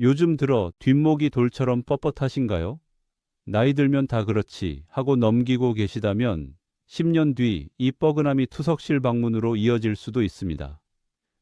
요즘 들어 뒷목이 돌처럼 뻣뻣하신가요? 나이 들면 다 그렇지 하고 넘기고 계시다면 10년 뒤 이 뻐근함이 투석실 방문으로 이어질 수도 있습니다.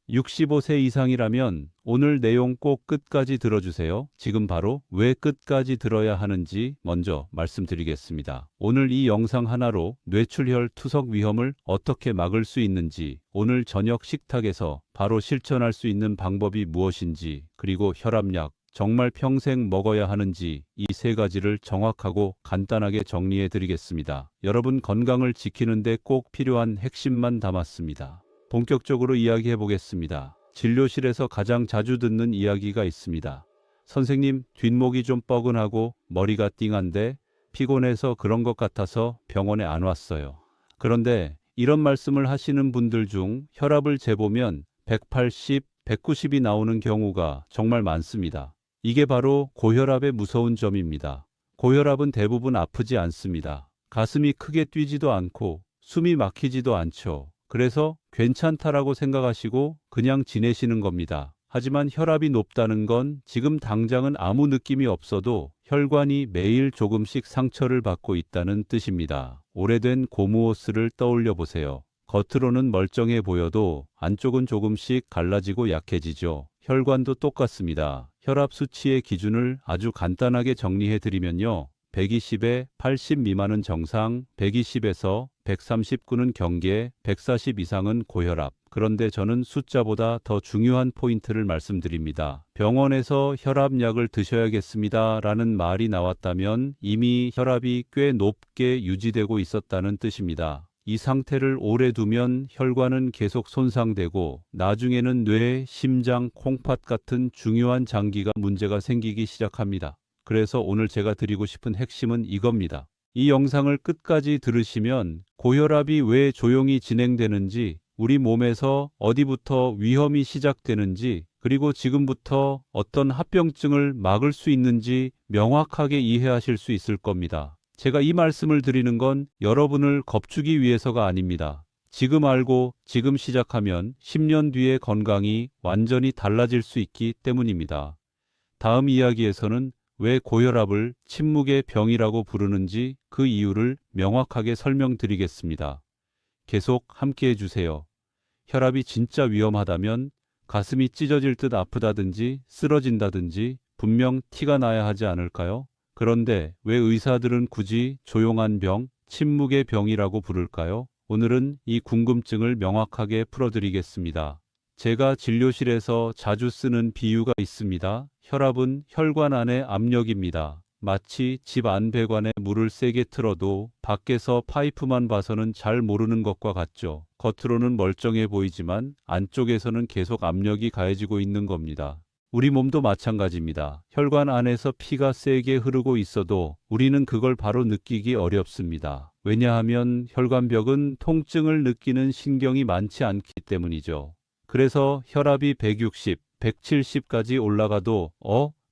65세 이상이라면 오늘 내용 꼭 끝까지 들어주세요. 지금 바로 왜 끝까지 들어야 하는지 먼저 말씀드리겠습니다. 오늘 이 영상 하나로 뇌출혈 투석 위험을 어떻게 막을 수 있는지, 오늘 저녁 식탁에서 바로 실천할 수 있는 방법이 무엇인지, 그리고 혈압약 정말 평생 먹어야 하는지 이 세 가지를 정확하고 간단하게 정리해 드리겠습니다. 여러분 건강을 지키는데 꼭 필요한 핵심만 담았습니다. 본격적으로 이야기해 보겠습니다. 진료실에서 가장 자주 듣는 이야기가 있습니다. 선생님, 뒷목이 좀 뻐근하고 머리가 띵한데 피곤해서 그런 것 같아서 병원에 안 왔어요. 그런데 이런 말씀을 하시는 분들 중 혈압을 재보면 180, 190이 나오는 경우가 정말 많습니다. 이게 바로 고혈압의 무서운 점입니다. 고혈압은 대부분 아프지 않습니다. 가슴이 크게 뛰지도 않고 숨이 막히지도 않죠. 그래서 괜찮다라고 생각하시고 그냥 지내시는 겁니다. 하지만 혈압이 높다는 건 지금 당장은 아무 느낌이 없어도 혈관이 매일 조금씩 상처를 받고 있다는 뜻입니다. 오래된 고무호스를 떠올려 보세요. 겉으로는 멀쩡해 보여도 안쪽은 조금씩 갈라지고 약해지죠. 혈관도 똑같습니다. 혈압 수치의 기준을 아주 간단하게 정리해 드리면요. 120에 80 미만은 정상, 120에서 139는 경계, 140 이상은 고혈압. 그런데 저는 숫자보다 더 중요한 포인트를 말씀드립니다. 병원에서 혈압약을 드셔야겠습니다 라는 말이 나왔다면 이미 혈압이 꽤 높게 유지되고 있었다는 뜻입니다. 이 상태를 오래 두면 혈관은 계속 손상되고 나중에는 뇌, 심장, 콩팥 같은 중요한 장기가 문제가 생기기 시작합니다. 그래서 오늘 제가 드리고 싶은 핵심은 이겁니다. 이 영상을 끝까지 들으시면 고혈압이 왜 조용히 진행되는지, 우리 몸에서 어디부터 위험이 시작되는지, 그리고 지금부터 어떤 합병증을 막을 수 있는지 명확하게 이해하실 수 있을 겁니다. 제가 이 말씀을 드리는 건 여러분을 겁주기 위해서가 아닙니다. 지금 알고 지금 시작하면 10년 뒤의 건강이 완전히 달라질 수 있기 때문입니다. 다음 이야기에서는 왜 고혈압을 침묵의 병이라고 부르는지 그 이유를 명확하게 설명드리겠습니다. 계속 함께 해주세요. 혈압이 진짜 위험하다면 가슴이 찢어질 듯 아프다든지 쓰러진다든지 분명 티가 나야 하지 않을까요? 그런데 왜 의사들은 굳이 조용한 병, 침묵의 병이라고 부를까요? 오늘은 이 궁금증을 명확하게 풀어드리겠습니다. 제가 진료실에서 자주 쓰는 비유가 있습니다. 혈압은 혈관 안의 압력입니다. 마치 집 안 배관에 물을 세게 틀어도 밖에서 파이프만 봐서는 잘 모르는 것과 같죠. 겉으로는 멀쩡해 보이지만 안쪽에서는 계속 압력이 가해지고 있는 겁니다. 우리 몸도 마찬가지입니다. 혈관 안에서 피가 세게 흐르고 있어도 우리는 그걸 바로 느끼기 어렵습니다. 왜냐하면 혈관벽은 통증을 느끼는 신경이 많지 않기 때문이죠. 그래서 혈압이 160, 170까지 올라가도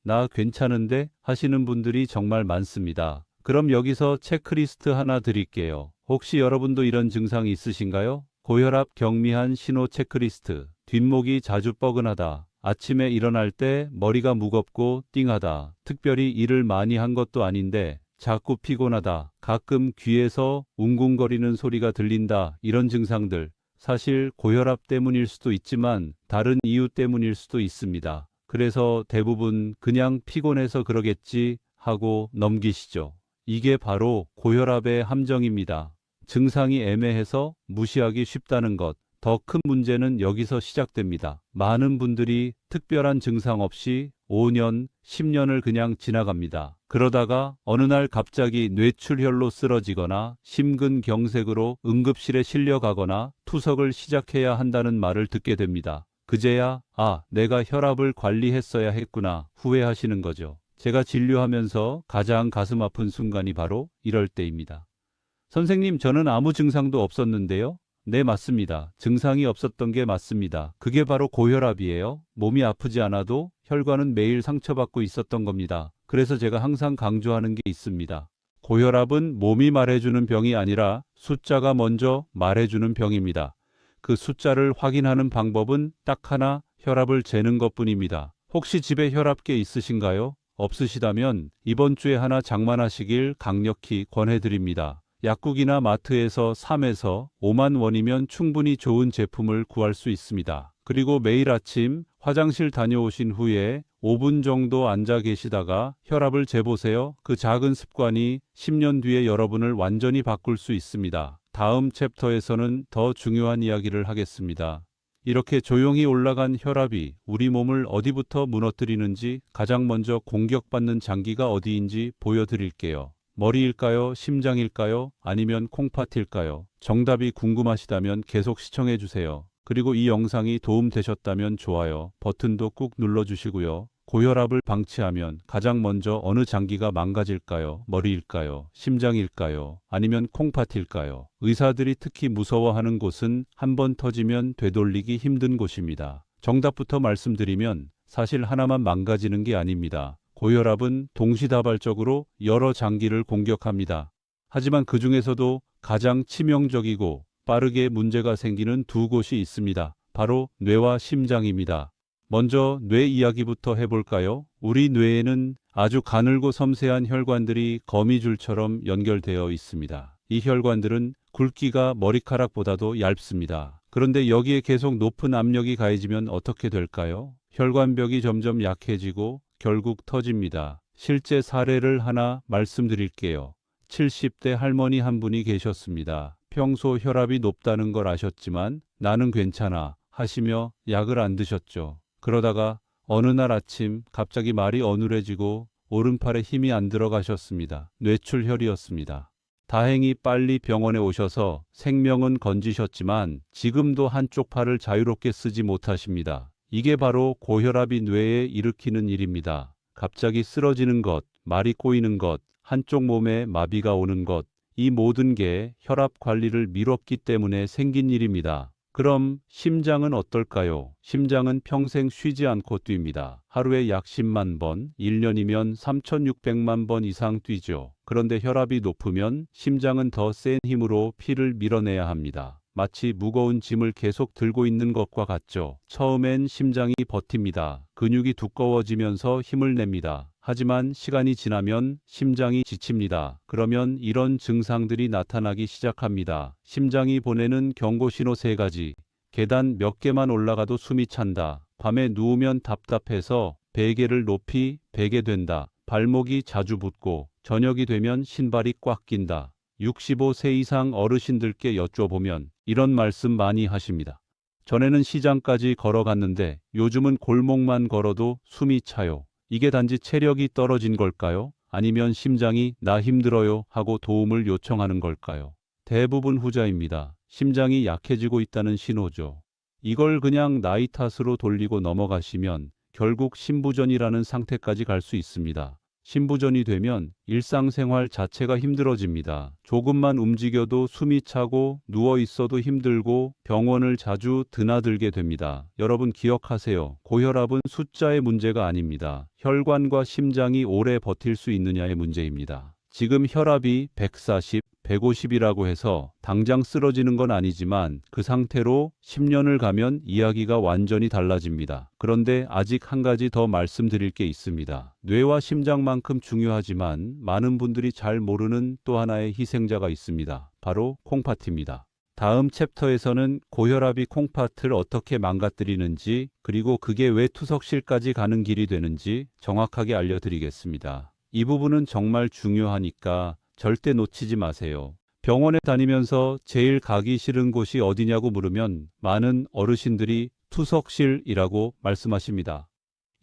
나 괜찮은데 하시는 분들이 정말 많습니다. 그럼 여기서 체크리스트 하나 드릴게요. 혹시 여러분도 이런 증상이 있으신가요? 고혈압 경미한 신호 체크리스트. 뒷목이 자주 뻐근하다. 아침에 일어날 때 머리가 무겁고 띵하다. 특별히 일을 많이 한 것도 아닌데 자꾸 피곤하다. 가끔 귀에서 웅궁거리는 소리가 들린다. 이런 증상들. 사실 고혈압 때문일 수도 있지만 다른 이유 때문일 수도 있습니다. 그래서 대부분 그냥 피곤해서 그러겠지 하고 넘기시죠. 이게 바로 고혈압의 함정입니다. 증상이 애매해서 무시하기 쉽다는 것. 더 큰 문제는 여기서 시작됩니다. 많은 분들이 특별한 증상 없이 5년, 10년을 그냥 지나갑니다. 그러다가 어느 날 갑자기 뇌출혈로 쓰러지거나 심근경색으로 응급실에 실려가거나 투석을 시작해야 한다는 말을 듣게 됩니다. 그제야 내가 혈압을 관리했어야 했구나 후회하시는 거죠. 제가 진료하면서 가장 가슴 아픈 순간이 바로 이럴 때입니다. 선생님, 저는 아무 증상도 없었는데요. 네, 맞습니다. 증상이 없었던 게 맞습니다. 그게 바로 고혈압이에요. 몸이 아프지 않아도 혈관은 매일 상처받고 있었던 겁니다. 그래서 제가 항상 강조하는 게 있습니다. 고혈압은 몸이 말해주는 병이 아니라 숫자가 먼저 말해주는 병입니다. 그 숫자를 확인하는 방법은 딱 하나, 혈압을 재는 것뿐입니다. 혹시 집에 혈압계 있으신가요? 없으시다면 이번 주에 하나 장만하시길 강력히 권해드립니다. 약국이나 마트에서 3에서 5만 원이면 충분히 좋은 제품을 구할 수 있습니다. 그리고 매일 아침 화장실 다녀오신 후에 5분 정도 앉아 계시다가 혈압을 재보세요. 그 작은 습관이 10년 뒤에 여러분을 완전히 바꿀 수 있습니다. 다음 챕터에서는 더 중요한 이야기를 하겠습니다. 이렇게 조용히 올라간 혈압이 우리 몸을 어디부터 무너뜨리는지, 가장 먼저 공격받는 장기가 어디인지 보여드릴게요. 머리일까요? 심장일까요? 아니면 콩팥일까요? 정답이 궁금하시다면 계속 시청해주세요. 그리고 이 영상이 도움되셨다면 좋아요 버튼도 꾹 눌러주시고요. 고혈압을 방치하면 가장 먼저 어느 장기가 망가질까요? 머리일까요? 심장일까요? 아니면 콩팥일까요? 의사들이 특히 무서워하는 곳은 한번 터지면 되돌리기 힘든 곳입니다. 정답부터 말씀드리면 사실 하나만 망가지는 게 아닙니다. 고혈압은 동시다발적으로 여러 장기를 공격합니다. 하지만 그 중에서도 가장 치명적이고 빠르게 문제가 생기는 두 곳이 있습니다. 바로 뇌와 심장입니다. 먼저 뇌 이야기부터 해볼까요? 우리 뇌에는 아주 가늘고 섬세한 혈관들이 거미줄처럼 연결되어 있습니다. 이 혈관들은 굵기가 머리카락보다도 얇습니다. 그런데 여기에 계속 높은 압력이 가해지면 어떻게 될까요? 혈관벽이 점점 약해지고 결국 터집니다. 실제 사례를 하나 말씀드릴게요. 70대 할머니 한 분이 계셨습니다. 평소 혈압이 높다는 걸 아셨지만 나는 괜찮아 하시며 약을 안 드셨죠. 그러다가 어느 날 아침 갑자기 말이 어눌해지고 오른팔에 힘이 안 들어가셨습니다. 뇌출혈이었습니다. 다행히 빨리 병원에 오셔서 생명은 건지셨지만 지금도 한쪽 팔을 자유롭게 쓰지 못하십니다. 이게 바로 고혈압이 뇌에 일으키는 일입니다. 갑자기 쓰러지는 것, 말이 꼬이는 것, 한쪽 몸에 마비가 오는 것, 이 모든 게 혈압 관리를 미뤘기 때문에 생긴 일입니다. 그럼 심장은 어떨까요? 심장은 평생 쉬지 않고 뜁니다. 하루에 약 10만 번, 1년이면 3,600만 번 이상 뛰죠. 그런데 혈압이 높으면 심장은 더 센 힘으로 피를 밀어내야 합니다. 마치 무거운 짐을 계속 들고 있는 것과 같죠. 처음엔 심장이 버팁니다. 근육이 두꺼워지면서 힘을 냅니다. 하지만 시간이 지나면 심장이 지칩니다. 그러면 이런 증상들이 나타나기 시작합니다. 심장이 보내는 경고 신호 3가지. 계단 몇 개만 올라가도 숨이 찬다. 밤에 누우면 답답해서 베개를 높이 베게 된다. 발목이 자주 붓고 저녁이 되면 신발이 꽉 낀다. 65세 이상 어르신들께 여쭤보면 이런 말씀 많이 하십니다. 전에는 시장까지 걸어갔는데 요즘은 골목만 걸어도 숨이 차요. 이게 단지 체력이 떨어진 걸까요? 아니면 심장이 나 힘들어요 하고 도움을 요청하는 걸까요? 대부분 후자입니다. 심장이 약해지고 있다는 신호죠. 이걸 그냥 나이 탓으로 돌리고 넘어가시면 결국 심부전이라는 상태까지 갈 수 있습니다. 심부전이 되면 일상생활 자체가 힘들어집니다. 조금만 움직여도 숨이 차고 누워 있어도 힘들고 병원을 자주 드나들게 됩니다. 여러분 기억하세요. 고혈압은 숫자의 문제가 아닙니다. 혈관과 심장이 오래 버틸 수 있느냐의 문제입니다. 지금 혈압이 140, 150이라고 해서 당장 쓰러지는 건 아니지만 그 상태로 10년을 가면 이야기가 완전히 달라집니다. 그런데 아직 한 가지 더 말씀드릴 게 있습니다. 뇌와 심장만큼 중요하지만 많은 분들이 잘 모르는 또 하나의 희생자가 있습니다. 바로 콩팥입니다. 다음 챕터에서는 고혈압이 콩팥을 어떻게 망가뜨리는지 그리고 그게 왜 투석실까지 가는 길이 되는지 정확하게 알려드리겠습니다. 이 부분은 정말 중요하니까 절대 놓치지 마세요. 병원에 다니면서 제일 가기 싫은 곳이 어디냐고 물으면 많은 어르신들이 투석실이라고 말씀하십니다.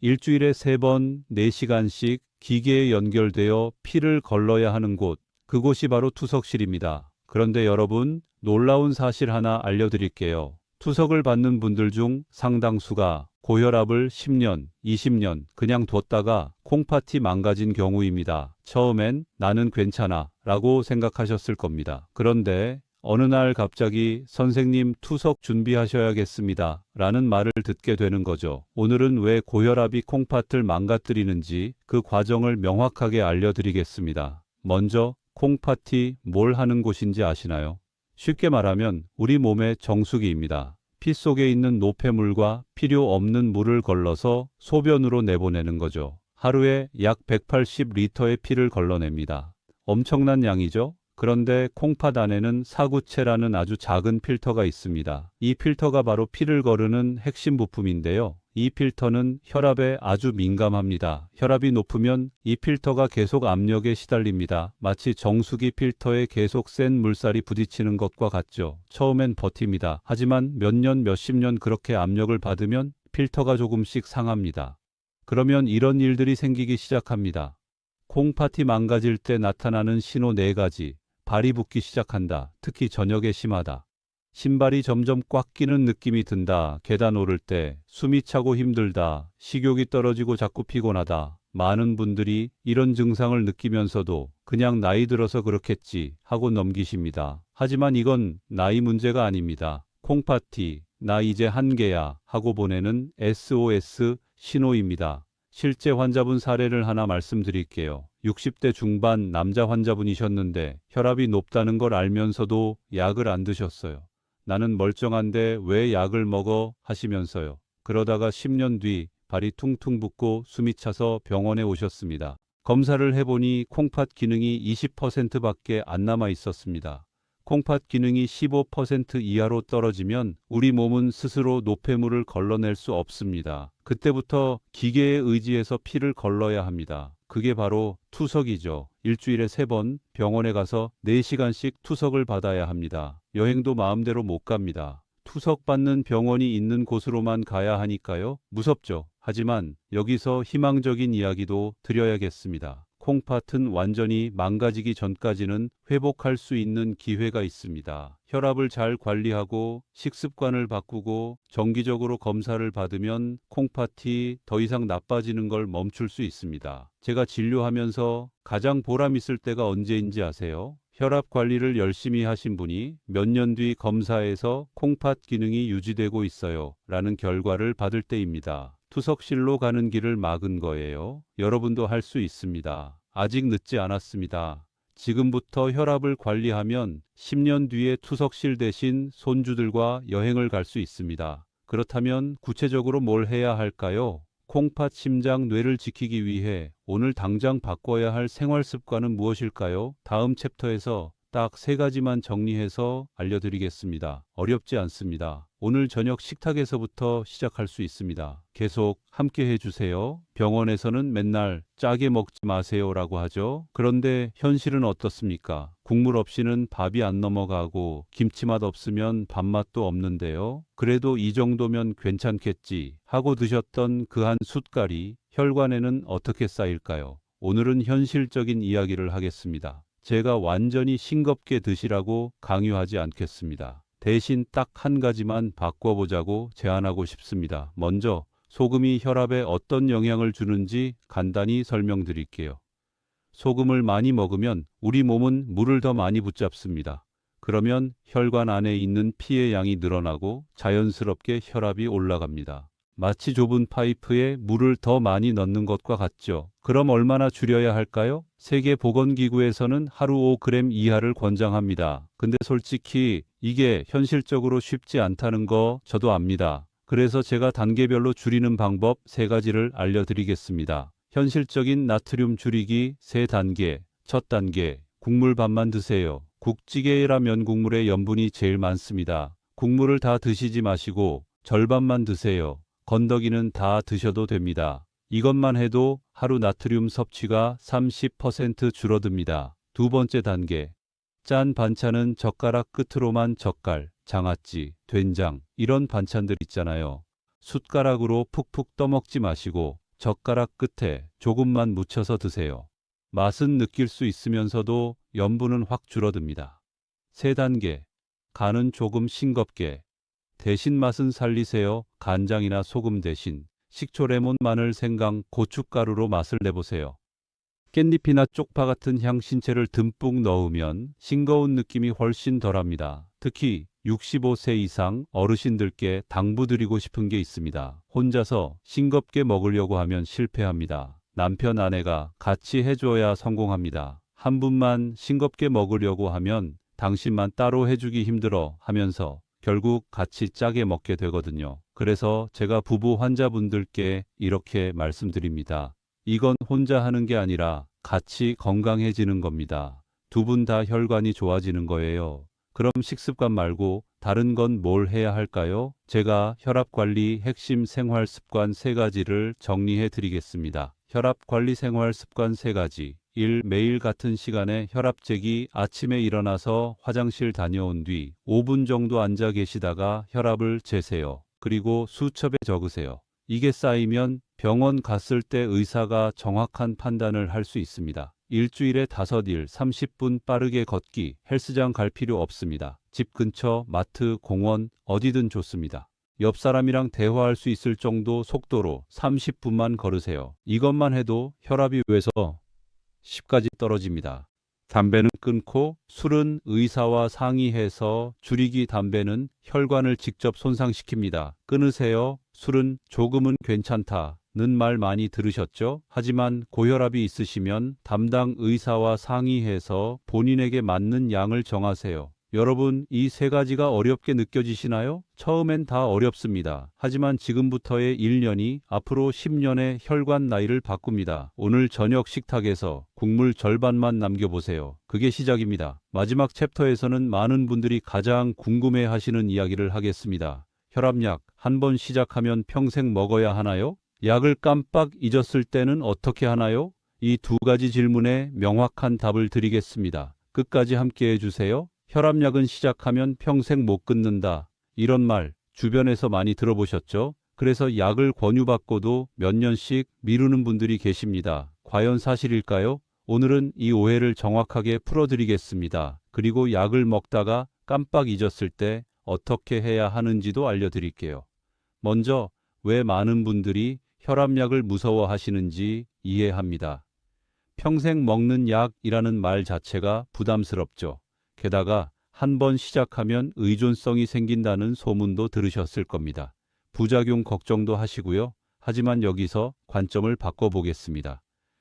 일주일에 3번 4시간씩 기계에 연결되어 피를 걸러야 하는 곳, 그곳이 바로 투석실입니다. 그런데 여러분, 놀라운 사실 하나 알려드릴게요. 투석을 받는 분들 중 상당수가 고혈압을 10년, 20년 그냥 뒀다가 콩팥이 망가진 경우입니다. 처음엔 나는 괜찮아 라고 생각하셨을 겁니다. 그런데 어느 날 갑자기 선생님 투석 준비하셔야겠습니다 라는 말을 듣게 되는 거죠. 오늘은 왜 고혈압이 콩팥을 망가뜨리는지 그 과정을 명확하게 알려드리겠습니다. 먼저 콩팥이 뭘 하는 곳인지 아시나요? 쉽게 말하면 우리 몸의 정수기입니다. 피 속에 있는 노폐물과 필요 없는 물을 걸러서 소변으로 내보내는 거죠. 하루에 약 180리터의 피를 걸러냅니다. 엄청난 양이죠? 그런데 콩팥 안에는 사구체라는 아주 작은 필터가 있습니다. 이 필터가 바로 피를 거르는 핵심 부품인데요. 이 필터는 혈압에 아주 민감합니다. 혈압이 높으면 이 필터가 계속 압력에 시달립니다. 마치 정수기 필터에 계속 센 물살이 부딪히는 것과 같죠. 처음엔 버팁니다. 하지만 몇 년, 몇십 년 그렇게 압력을 받으면 필터가 조금씩 상합니다. 그러면 이런 일들이 생기기 시작합니다. 콩팥이 망가질 때 나타나는 신호 4가지. 발이 붓기 시작한다. 특히 저녁에 심하다. 신발이 점점 꽉 끼는 느낌이 든다. 계단 오를 때 숨이 차고 힘들다. 식욕이 떨어지고 자꾸 피곤하다. 많은 분들이 이런 증상을 느끼면서도 그냥 나이 들어서 그렇겠지 하고 넘기십니다. 하지만 이건 나이 문제가 아닙니다. 콩팥이 나 이제 한계야 하고 보내는 SOS 신호입니다. 실제 환자분 사례를 하나 말씀드릴게요. 60대 중반 남자 환자분이셨는데 혈압이 높다는 걸 알면서도 약을 안 드셨어요. 나는 멀쩡한데 왜 약을 먹어 하시면서요. 그러다가 10년 뒤 발이 퉁퉁 붓고 숨이 차서 병원에 오셨습니다. 검사를 해보니 콩팥 기능이 20%밖에 안 남아 있었습니다. 콩팥 기능이 15% 이하로 떨어지면 우리 몸은 스스로 노폐물을 걸러낼 수 없습니다. 그때부터 기계에 의지해서 피를 걸러야 합니다. 그게 바로 투석이죠. 일주일에 3번 병원에 가서 4시간씩 투석을 받아야 합니다. 여행도 마음대로 못 갑니다. 투석 받는 병원이 있는 곳으로만 가야 하니까요. 무섭죠. 하지만 여기서 희망적인 이야기도 드려야겠습니다. 콩팥은 완전히 망가지기 전까지는 회복할 수 있는 기회가 있습니다. 혈압을 잘 관리하고 식습관을 바꾸고 정기적으로 검사를 받으면 콩팥이 더 이상 나빠지는 걸 멈출 수 있습니다. 제가 진료하면서 가장 보람 있을 때가 언제인지 아세요? 혈압 관리를 열심히 하신 분이 몇 년 뒤 검사에서 콩팥 기능이 유지되고 있어요 라는 결과를 받을 때입니다. 투석실로 가는 길을 막은 거예요. 여러분도 할 수 있습니다. 아직 늦지 않았습니다. 지금부터 혈압을 관리하면 10년 뒤에 투석실 대신 손주들과 여행을 갈 수 있습니다. 그렇다면 구체적으로 뭘 해야 할까요? 콩팥, 심장, 뇌를 지키기 위해 오늘 당장 바꿔야 할 생활 습관은 무엇일까요? 다음 챕터에서 딱 3가지만 정리해서 알려드리겠습니다. 어렵지 않습니다. 오늘 저녁 식탁에서부터 시작할 수 있습니다. 계속 함께 해주세요. 병원에서는 맨날 짜게 먹지 마세요라고 하죠. 그런데 현실은 어떻습니까? 국물 없이는 밥이 안 넘어가고 김치맛 없으면 밥맛도 없는데요. 그래도 이 정도면 괜찮겠지 하고 드셨던 그 한 숟갈이 혈관에는 어떻게 쌓일까요? 오늘은 현실적인 이야기를 하겠습니다. 제가 완전히 싱겁게 드시라고 강요하지 않겠습니다. 대신 딱 한 가지만 바꿔보자고 제안하고 싶습니다. 먼저 소금이 혈압에 어떤 영향을 주는지 간단히 설명드릴게요. 소금을 많이 먹으면 우리 몸은 물을 더 많이 붙잡습니다. 그러면 혈관 안에 있는 피의 양이 늘어나고 자연스럽게 혈압이 올라갑니다. 마치 좁은 파이프에 물을 더 많이 넣는 것과 같죠. 그럼 얼마나 줄여야 할까요? 세계보건기구에서는 하루 5g 이하를 권장합니다. 근데 솔직히 이게 현실적으로 쉽지 않다는 거 저도 압니다. 그래서 제가 단계별로 줄이는 방법 3가지를 알려드리겠습니다. 현실적인 나트륨 줄이기 3단계. 첫 단계, 국물 반만 드세요. 국찌개나 면 국물에 염분이 제일 많습니다. 국물을 다 드시지 마시고 절반만 드세요. 건더기는 다 드셔도 됩니다. 이것만 해도 하루 나트륨 섭취가 30% 줄어듭니다. 두 번째 단계, 짠 반찬은 젓가락 끝으로만 젓갈, 장아찌, 된장 이런 반찬들 있잖아요. 숟가락으로 푹푹 떠먹지 마시고 젓가락 끝에 조금만 묻혀서 드세요. 맛은 느낄 수 있으면서도 염분은 확 줄어듭니다. 세 단계, 간은 조금 싱겁게, 대신 맛은 살리세요. 간장이나 소금 대신 식초, 레몬, 마늘, 생강, 고춧가루로 맛을 내보세요. 깻잎이나 쪽파 같은 향신채를 듬뿍 넣으면 싱거운 느낌이 훨씬 덜합니다. 특히 65세 이상 어르신들께 당부드리고 싶은 게 있습니다. 혼자서 싱겁게 먹으려고 하면 실패합니다. 남편, 아내가 같이 해줘야 성공합니다. 한 분만 싱겁게 먹으려고 하면 당신만 따로 해주기 힘들어 하면서 결국 같이 짜게 먹게 되거든요. 그래서 제가 부부 환자분들께 이렇게 말씀드립니다. 이건 혼자 하는 게 아니라 같이 건강해지는 겁니다. 두 분 다 혈관이 좋아지는 거예요. 그럼 식습관 말고 다른 건 뭘 해야 할까요? 제가 혈압관리 핵심 생활습관 3가지를 정리해 드리겠습니다. 혈압관리 생활습관 3가지. 1. 매일 같은 시간에 혈압재기. 아침에 일어나서 화장실 다녀온 뒤 5분 정도 앉아 계시다가 혈압을 재세요. 그리고 수첩에 적으세요. 이게 쌓이면 병원 갔을 때 의사가 정확한 판단을 할 수 있습니다. 일주일에 5일 30분 빠르게 걷기. 헬스장 갈 필요 없습니다. 집 근처 마트, 공원 어디든 좋습니다. 옆 사람이랑 대화할 수 있을 정도 속도로 30분만 걸으세요. 이것만 해도 혈압이 왜서 10까지 떨어집니다. 담배는 끊고 술은 의사와 상의해서 줄이기. 담배는 혈관을 직접 손상시킵니다. 끊으세요. 술은 조금은 괜찮다는 말 많이 들으셨죠? 하지만 고혈압이 있으시면 담당 의사와 상의해서 본인에게 맞는 양을 정하세요. 여러분, 이 3가지가 어렵게 느껴지시나요? 처음엔 다 어렵습니다. 하지만 지금부터의 1년이 앞으로 10년의 혈관 나이를 바꿉니다. 오늘 저녁 식탁에서 국물 절반만 남겨보세요. 그게 시작입니다. 마지막 챕터에서는 많은 분들이 가장 궁금해 하시는 이야기를 하겠습니다. 혈압약, 한 번 시작하면 평생 먹어야 하나요? 약을 깜빡 잊었을 때는 어떻게 하나요? 이 2가지 질문에 명확한 답을 드리겠습니다. 끝까지 함께 해주세요. 혈압약은 시작하면 평생 못 끊는다. 이런 말 주변에서 많이 들어보셨죠? 그래서 약을 권유받고도 몇 년씩 미루는 분들이 계십니다. 과연 사실일까요? 오늘은 이 오해를 정확하게 풀어드리겠습니다. 그리고 약을 먹다가 깜빡 잊었을 때 어떻게 해야 하는지도 알려드릴게요. 먼저 왜 많은 분들이 혈압약을 무서워하시는지 이해합니다. 평생 먹는 약이라는 말 자체가 부담스럽죠. 게다가 한 번 시작하면 의존성이 생긴다는 소문도 들으셨을 겁니다. 부작용 걱정도 하시고요. 하지만 여기서 관점을 바꿔보겠습니다.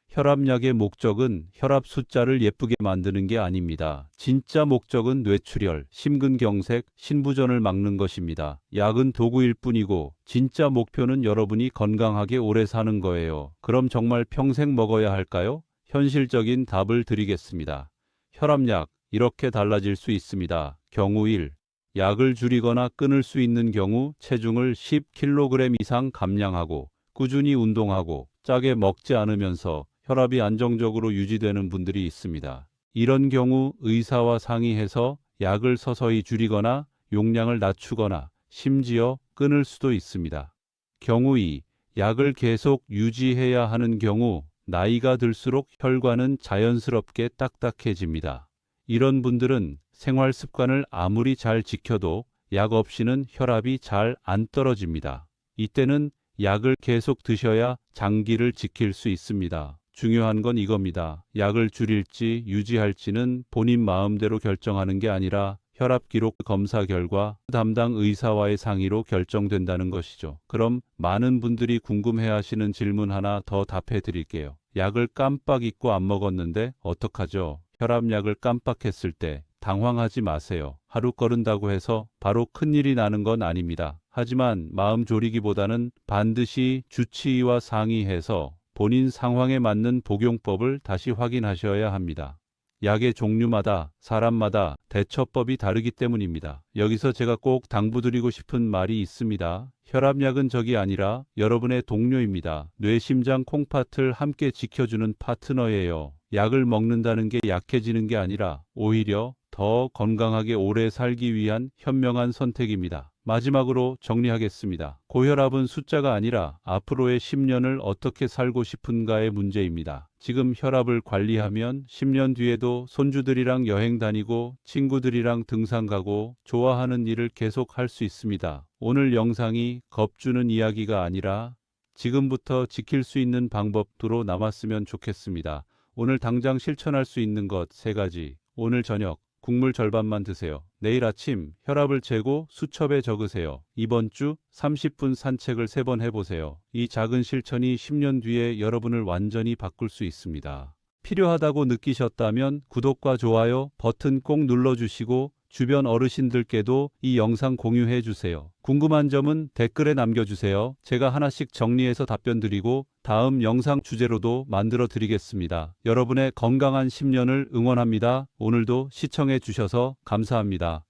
혈압약의 목적은 혈압 숫자를 예쁘게 만드는 게 아닙니다. 진짜 목적은 뇌출혈, 심근경색, 신부전을 막는 것입니다. 약은 도구일 뿐이고 진짜 목표는 여러분이 건강하게 오래 사는 거예요. 그럼 정말 평생 먹어야 할까요? 현실적인 답을 드리겠습니다. 혈압약, 이렇게 달라질 수 있습니다. 경우 1. 약을 줄이거나 끊을 수 있는 경우 체중을 10kg 이상 감량하고 꾸준히 운동하고 짜게 먹지 않으면서 혈압이 안정적으로 유지되는 분들이 있습니다. 이런 경우 의사와 상의해서 약을 서서히 줄이거나 용량을 낮추거나 심지어 끊을 수도 있습니다. 경우 2. 약을 계속 유지해야 하는 경우 나이가 들수록 혈관은 자연스럽게 딱딱해집니다. 이런 분들은 생활 습관을 아무리 잘 지켜도 약 없이는 혈압이 잘 안 떨어집니다. 이때는 약을 계속 드셔야 장기를 지킬 수 있습니다. 중요한 건 이겁니다. 약을 줄일지 유지할지는 본인 마음대로 결정하는 게 아니라 혈압 기록 검사 결과 담당 의사와의 상의로 결정된다는 것이죠. 그럼 많은 분들이 궁금해하시는 질문 하나 더 답해 드릴게요. 약을 깜빡 잊고 안 먹었는데 어떡하죠? 혈압약을 깜빡했을 때 당황하지 마세요. 하루 거른다고 해서 바로 큰일이 나는 건 아닙니다. 하지만 마음 졸이기보다는 반드시 주치의와 상의해서 본인 상황에 맞는 복용법을 다시 확인하셔야 합니다. 약의 종류마다 사람마다 대처법이 다르기 때문입니다. 여기서 제가 꼭 당부드리고 싶은 말이 있습니다. 혈압약은 적이 아니라 여러분의 동료입니다. 뇌, 심장, 콩팥을 함께 지켜주는 파트너예요. 약을 먹는다는 게 약해지는 게 아니라 오히려 더 건강하게 오래 살기 위한 현명한 선택입니다. 마지막으로 정리하겠습니다. 고혈압은 숫자가 아니라 앞으로의 10년을 어떻게 살고 싶은가의 문제입니다. 지금 혈압을 관리하면 10년 뒤에도 손주들이랑 여행 다니고 친구들이랑 등산 가고 좋아하는 일을 계속 할 수 있습니다. 오늘 영상이 겁주는 이야기가 아니라 지금부터 지킬 수 있는 방법으로 남았으면 좋겠습니다. 오늘 당장 실천할 수 있는 것 3가지. 오늘 저녁 국물 절반만 드세요. 내일 아침 혈압을 재고 수첩에 적으세요. 이번 주 30분 산책을 3번 해보세요. 이 작은 실천이 10년 뒤에 여러분을 완전히 바꿀 수 있습니다. 필요하다고 느끼셨다면 구독과 좋아요 버튼 꼭 눌러주시고 주변 어르신들께도 이 영상 공유해 주세요. 궁금한 점은 댓글에 남겨주세요. 제가 하나씩 정리해서 답변 드리고 다음 영상 주제로도 만들어 드리겠습니다. 여러분의 건강한 10년을 응원합니다. 오늘도 시청해 주셔서 감사합니다.